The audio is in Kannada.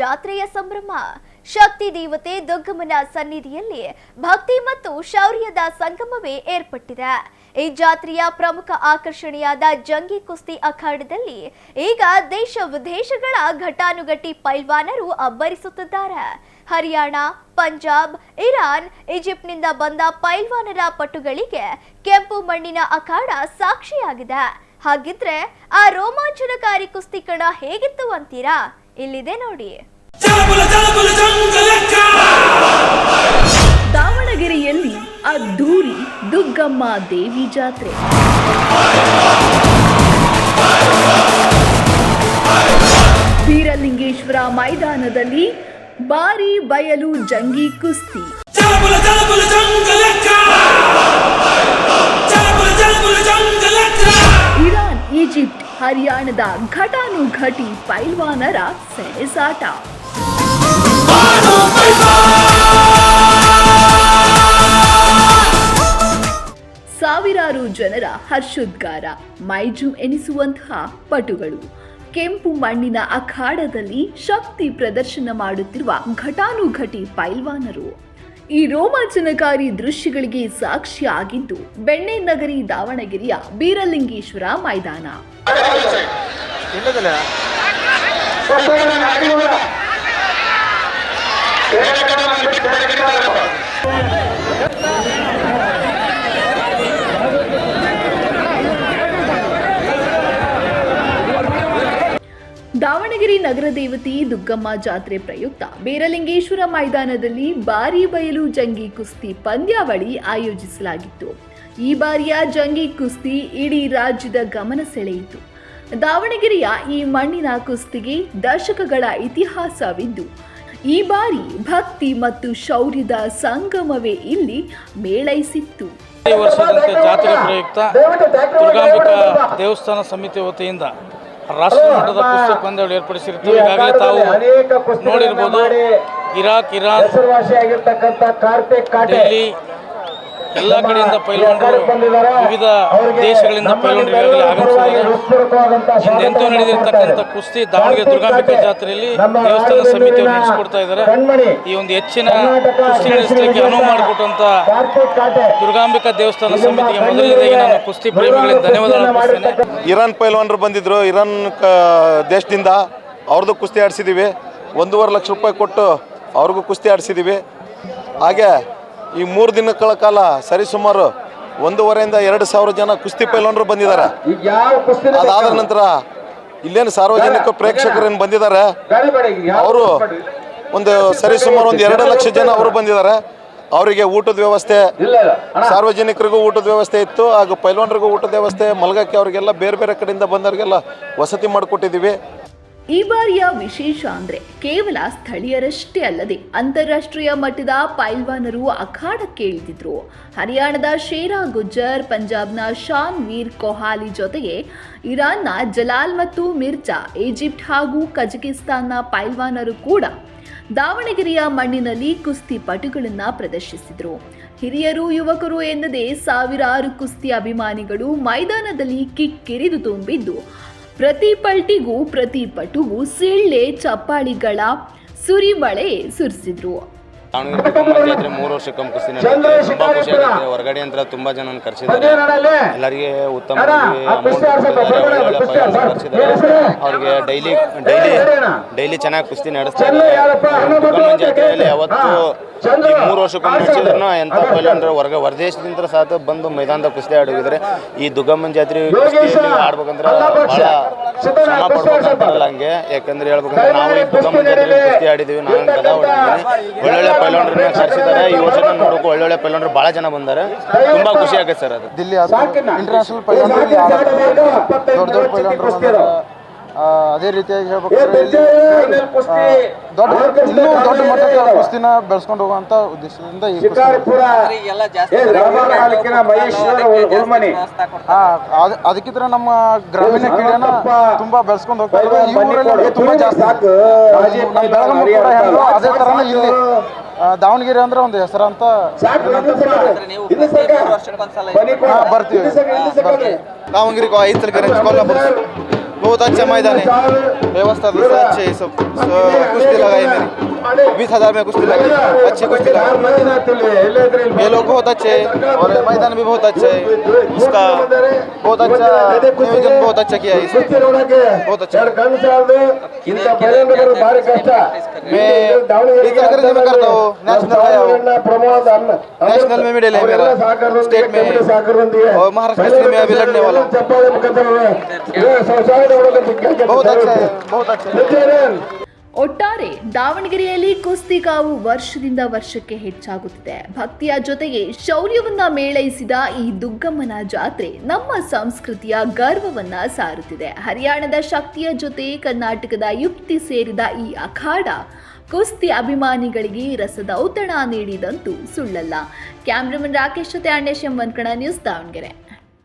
ಜಾತ್ರೆಯ ಸಂಭ್ರಮ. ಶಕ್ತಿ ದೇವತೆ ದುರ್ಗಮ್ಮನ ಸನ್ನಿಧಿಯಲ್ಲಿ ಭಕ್ತಿ ಮತ್ತು ಶೌರ್ಯದ ಸಂಗಮವೇ ಏರ್ಪಟ್ಟಿದೆ. ಈ ಜಾತ್ರೆಯ ಪ್ರಮುಖ ಆಕರ್ಷಣೆಯಾದ ಜಂಗಿ ಕುಸ್ತಿ ಅಖಾಡದಲ್ಲಿ ಈಗ ದೇಶ ವಿದೇಶಗಳ ಘಟಾನುಘಟಿ ಪೈಲ್ವಾನರು ಅಬ್ಬರಿಸುತ್ತಿದ್ದಾರೆ. ಹರಿಯಾಣ, ಪಂಜಾಬ್, ಇರಾನ್, ಈಜಿಪ್ಟ್ನಿಂದ ಬಂದ ಪೈಲ್ವಾನರ ಪಟುಗಳಿಗೆ ಕೆಂಪು ಮಣ್ಣಿನ ಅಖಾಡ ಸಾಕ್ಷಿಯಾಗಿದೆ. ಹಾಗಿದ್ರೆ ಆ ರೋಮಾಂಚನಕಾರಿ ಕುಸ್ತಿ ಕಣ ಹೇಗಿತ್ತು ಅಂತೀರಾ? ಇಲ್ಲಿದೆ ನೋಡಿ. ದಾವಣಗೆರೆಯಲ್ಲಿ ಅದ್ದೂರಿ ದುಗ್ಗಮ್ಮ ದೇವಿ ಜಾತ್ರೆ. ಬೀರಲಿಂಗೇಶ್ವರ ಮೈದಾನದಲ್ಲಿ ಭಾರಿ ಬಯಲು ಜಂಗಿ ಕುಸ್ತಿ. ಇರಾನ್, ಈಜಿಪ್ಟ್, ಹರಿಯಾಣದ ಘಟಾನುಘಟಿ ಪೈಲ್ವಾನರ ಸೆಣಸಾಟ. ಸಾವಿರಾರು ಜನರ ಹರ್ಷೋದ್ಗಾರ, ಮೈಜು ಎನಿಸುವಂತಹ ಪಟುಗಳು. ಕೆಂಪು ಮಣ್ಣಿನ ಅಖಾಡದಲ್ಲಿ ಶಕ್ತಿ ಪ್ರದರ್ಶನ ಮಾಡುತ್ತಿರುವ ಘಟಾನುಘಟಿ ಪೈಲ್ವಾನರು. ಈ ರೋಮಾಂಚನಕಾರಿ ದೃಶ್ಯಗಳಿಗೆ ಸಾಕ್ಷಿಯಾಗಿದ್ದು ಬೆಣ್ಣೆ ನಗರಿ ದಾವಣಗೆರೆಯ ಬೀರಲಿಂಗೇಶ್ವರ ಮೈದಾನ. ದಾವಣಗೆರೆ ನಗರ ದೇವತೆ ದುಗ್ಗಮ್ಮ ಜಾತ್ರೆ ಪ್ರಯುಕ್ತ ಬೀರಲಿಂಗೇಶ್ವರ ಮೈದಾನದಲ್ಲಿ ಭಾರಿ ಬಯಲು ಜಂಗಿ ಕುಸ್ತಿ ಪಂದ್ಯಾವಳಿ ಆಯೋಜಿಸಲಾಗಿತ್ತು. ಈ ಬಾರಿಯ ಜಂಗಿ ಕುಸ್ತಿ ಇಡೀ ರಾಜ್ಯದ ಗಮನ ಸೆಳೆಯಿತು. ದಾವಣಗೆರೆಯ ಈ ಮಣ್ಣಿನ ಕುಸ್ತಿಗೆ ದಶಕಗಳ ಇತಿಹಾಸವಿದ್ದು ಈ ಬಾರಿ ಭಕ್ತಿ ಮತ್ತು ಶೌರ್ಯದ ಸಂಗಮವೇ ಇಲ್ಲಿ ಮೇಳೈಸಿತ್ತು. ಈ ವರ್ಷದಂತೆ ಜಾತ್ರೆ ಪ್ರಯುಕ್ತ ದುರ್ಗಾಂಬಿಕಾ ದೇವಸ್ಥಾನ ಸಮಿತಿ ವತಿಯಿಂದ ರಾಷ್ಟ್ರ ಮಟ್ಟದ ಕುಸ್ತಿ ಪಂದ್ಯಾವಳಿ ಏರ್ಪಡಿಸಿರುತ್ತೇವೆ. ಈಗಾಗಲೇ ತಾವು ನೋಡಿರ್ಬೋದು, ಇರಾಕ್, ಇರಾನ್, ಡೆಲ್ಲಿ ಎಲ್ಲ ಕಡೆಯಿಂದ ಪೈಲ್ವಾನರು, ವಿವಿಧ ದೇಶಗಳಿಂದ ಪೈಲ್ವಾನರು ಈಗಾಗಲೇ ಆಗಮಿಸಿದ್ದಾರೆ. ಹಿಂದೆಂತೂ ನಡೆದಿರ್ತಕ್ಕಂಥ ಕುಸ್ತಿ ದಾವಣಗೆರೆ ದುರ್ಗಾಂಬಿಕಾ ಜಾತ್ರೆಯಲ್ಲಿ ದೇವಸ್ಥಾನ ಸಮಿತಿಯವರು ನಡೆಸಿಕೊಡ್ತಾ ಇದ್ದಾರೆ. ಈ ಒಂದು ಹೆಚ್ಚಿನ ಕುಸ್ತಿ ನಡೆಸಲಿಕ್ಕೆ ಅನುವು ಮಾಡಿಕೊಟ್ಟಂತ ದುರ್ಗಾಂಬಿಕಾ ದೇವಸ್ಥಾನ ಸಮಿತಿಗೆ ಮೊದಲನೇದಾಗಿ ನಾನು ಕುಸ್ತಿ ಪ್ರೇಮಿಗಳಿಗೆ ಧನ್ಯವಾದ ಅರ್ಪಿಸ್ತೇನೆ. ಇರಾನ್ ಪೈಲ್ವಾನರು ಬಂದಿದ್ರು, ಇರಾನ್ ದೇಶದಿಂದ ಅವ್ರದ್ದು ಕುಸ್ತಿ ಆಡಿಸಿದ್ದೀವಿ. 1.5 ಲಕ್ಷ ರೂಪಾಯಿ ಕೊಟ್ಟು ಅವ್ರಿಗೂ ಕುಸ್ತಿ ಆಡಿಸಿದ್ದೀವಿ. ಹಾಗೆ ಈ 3 ದಿನಗಳ ಕಾಲ ಸರಿಸುಮಾರು 1,500 ರಿಂದ 2,000 ಜನ ಕುಸ್ತಿ ಪೈಲ್ವಾನರು ಬಂದಿದ್ದಾರೆ. ಅದಾದ ನಂತರ ಇಲ್ಲೇನು ಸಾರ್ವಜನಿಕ ಪ್ರೇಕ್ಷಕರೇನು ಬಂದಿದ್ದಾರೆ, ಅವರು ಒಂದು ಸರಿಸುಮಾರು 2 ಲಕ್ಷ ಜನ ಅವರು ಬಂದಿದ್ದಾರೆ. ಅವರಿಗೆ ಊಟದ ವ್ಯವಸ್ಥೆ, ಸಾರ್ವಜನಿಕರಿಗೂ ಊಟದ ವ್ಯವಸ್ಥೆ ಇತ್ತು, ಹಾಗೂ ಪೈಲ್ವಾನರಿಗೂ ಊಟದ ವ್ಯವಸ್ಥೆ, ಮಲಗಕ್ಕೆ ಅವರಿಗೆಲ್ಲ ಬೇರೆ ಬೇರೆ ಕಡೆಯಿಂದ ಬಂದವರಿಗೆಲ್ಲ ವಸತಿ ಮಾಡಿಕೊಟ್ಟಿದ್ದೀವಿ. ಈ ಬಾರಿಯ ವಿಶೇಷ ಅಂದ್ರೆ ಕೇವಲ ಸ್ಥಳೀಯರಷ್ಟೇ ಅಲ್ಲದೆ ಅಂತಾರಾಷ್ಟ್ರೀಯ ಮಟ್ಟದ ಪೈಲ್ವಾನರು ಅಖಾಡಕ್ಕೆ ಇಳಿದಿದ್ರು. ಹರಿಯಾಣದ ಶೇರಾ ಗುಜ್ಜರ್, ಪಂಜಾಬ್ನ ಶಾನ್ ವೀರ್ ಕೊಹಾಲಿ ಜೊತೆಗೆ ಇರಾನ್ನ ಜಲಾಲ್ ಮತ್ತು ಮಿರ್ಜಾ, ಈಜಿಪ್ಟ್ ಹಾಗೂ ಕಜಕಿಸ್ತಾನ್ನ ಪೈಲ್ವಾನರು ಕೂಡ ದಾವಣಗೆರೆಯ ಮಣ್ಣಿನಲ್ಲಿ ಕುಸ್ತಿ ಪಟುಗಳನ್ನ ಪ್ರದರ್ಶಿಸಿದ್ರು. ಹಿರಿಯರು, ಯುವಕರು ಎನ್ನದೇ ಸಾವಿರಾರು ಕುಸ್ತಿ ಅಭಿಮಾನಿಗಳು ಮೈದಾನದಲ್ಲಿ ಕಿಕ್ಕಿರಿದು ತುಂಬಿದ್ದು ಪ್ರತಿ ಪಲ್ಟಿಗೂ ಪ್ರತಿ ಪಟುಗೂ ಸಿಳ್ಳೆ ಚಪ್ಪಾಳಿಗಳ ಸುರಿಮಳೆ ಸುರಿಸಿದ್ರು. ದಾವಣಗೆರೆ ಜಾತ್ರೆ 3 ವರ್ಷಕ್ಕೊಮ್ಮೆ ಕುಸ್ತಿ ನಡೆಯುತ್ತೆ. ತುಂಬಾ ಖುಷಿ ಆಗುತ್ತೆ. ಹೊರಗಡೆ ಅಂತ ತುಂಬಾ ಜನ ಕರೆಸಿದ್ದಾರೆ. ಎಲ್ಲರಿಗೆ ಉತ್ತಮ ಅಮೌಂಟ್ ಕರೆಸಿದ್ದಾರೆ. ಅವ್ರಿಗೆ ಡೈಲಿ ಚೆನ್ನಾಗಿ ಕುಸ್ತಿ ನಡೆಸ್ತಾರೆ. ದುರ್ಗಮ್ಮನ ಜಾತ್ರೆಯಲ್ಲಿ ಯಾವತ್ತು 3 ವರ್ಷಕ್ಕೊಮ್ಮೆ ನಡೆಸಿದ್ರು ಎಂಥ ಪೈಲ್ವಾನರು ಹೊರದೇಶದಿಂದ ಸಹ ಬಂದು ಮೈದಾನದ ಕುಸ್ತಿ ಆಡಿದ್ರೆ ಈ ದುರ್ಗಮ್ಮನ ಜಾತ್ರೆ ಆಡ್ಬೇಕಂದ್ರೆ ಬಹಳ ಶ್ರಮ ಪಡ್ಬೇಕಂತಾರಲ್ಲ ಹಂಗೆ. ಯಾಕಂದ್ರೆ ಹೇಳ್ಬೇಕಂದ್ರೆ ನಾವು ಈ ದುರ್ಗಮ್ಮನ ಜಾತ್ರೆ ಕುಸ್ತಿ ಆಡಿದ್ದೀವಿ. ನಾನು ಗದಾ ಹೊಡಿದ್ದೀನಿ. ಒಳ್ಳೊಳ್ಳೆ ಪೈಲ್ವಾನರನ್ನ ಕರೆಸಿದ್ದಾರೆ. ಈ ವರ್ಷ ನೋಡೋಕೆ ಒಳ್ಳೊಳ್ಳೆ ಪೈಲ್ವಾನರು ಭಾಳ ಜನ ಬಂದ್ದಾರೆ. ತುಂಬಾ ಖುಷಿ ಆಗುತ್ತೆ ಸರ್. ಅದು ದಿಲ್ಲಿ ಇಂಟರ್ನ್ಯಾಷನಲ್ ಪೈಲ್ವಾನರು ದೊಡ್ಡ ಪೈಲ್ವಾನರು ಅದೇ ರೀತಿಯಾಗಿ ಹೇಳ್ಬೇಕಾದ್ರೆ ಇನ್ನೂ ದೊಡ್ಡ ಮಟ್ಟದ ಕುಸ್ತಿನ ಬೆಳೆಸ್ಕೊಂಡು ಹೋಗುವಂತ ಉದ್ದೇಶದಿಂದ ಈ ಅದಕ್ಕಿಂತ ನಮ್ಮ ಗ್ರಾಮೀಣ ಕ್ರೀಡೆನ ತುಂಬಾ ಬೆಳೆಸ್ಕೊಂಡು ಹೋಗ್ತಾರೆ. ಈ ಊರಲ್ಲಿ ತುಂಬಾ ಜಾಸ್ತಿ. ನಮ್ಮ ಬೆಳಗಾವಿ ಕೂಡ ಹೆಂಗೋ ಅದೇ ತರನೇ ಇಲ್ಲಿ ದಾವಣಗೆರೆ ಅಂದ್ರೆ ಒಂದು ಹೆಸರಂತ ಬರ್ತೀವಿ. दावणगेरे को 5 साल के रेंज कोल्हापुर बहुत अच्छा मैदान है, व्यवस्था भी सब अच्छे, सब कुश्ती लगाई मेरी 20,000 में कुश्ती लगाई, अच्छी कुश्ती लगाई। ये लोग बहुत अच्छे हैं और मैदान भी बहुत अच्छा है, इसका बहुत अच्छा नियोजन बहुत अच्छा किया है इसने, बहुत अच्छा। मैं इतना में करता हूँ, नेशनल आया हूँ, नेशनल में मेडल है मेरा, स्टेट में और महाराष्ट्र में अभी लड़ने वाला हूँ। बहुत अच्छा है, बहुत अच्छा है। ಒಟ್ಟಾರೆ ದಾವಣಗೆರೆಯಲ್ಲಿ ಕುಸ್ತಿ ಕಾವು ವರ್ಷದಿಂದ ವರ್ಷಕ್ಕೆ ಹೆಚ್ಚಾಗುತ್ತಿದೆ. ಭಕ್ತಿಯ ಜೊತೆಗೆ ಶೌರ್ಯವನ್ನ ಮೇಳೈಸಿದ ಈ ದುಗ್ಗಮ್ಮನ ಜಾತ್ರೆ ನಮ್ಮ ಸಂಸ್ಕೃತಿಯ ಗರ್ವವನ್ನ ಸಾರುತ್ತಿದೆ. ಹರಿಯಾಣದ ಶಕ್ತಿಯ ಜೊತೆ ಕರ್ನಾಟಕದ ಯುಕ್ತಿ ಸೇರಿದ ಈ ಅಖಾಡ ಕುಸ್ತಿ ಅಭಿಮಾನಿಗಳಿಗೆ ರಸದೌತಣ ನೀಡಿದಂತೂ ಸುಳ್ಳಲ್ಲ. ಕ್ಯಾಮ್ರಾಮನ್ ರಾಕೇಶ್ ಜೊತೆ ಅಣ್ಣೇಶ್ ಎಂ ಕನ್ನಡ ನ್ಯೂಸ್ ದಾವಣಗೆರೆ.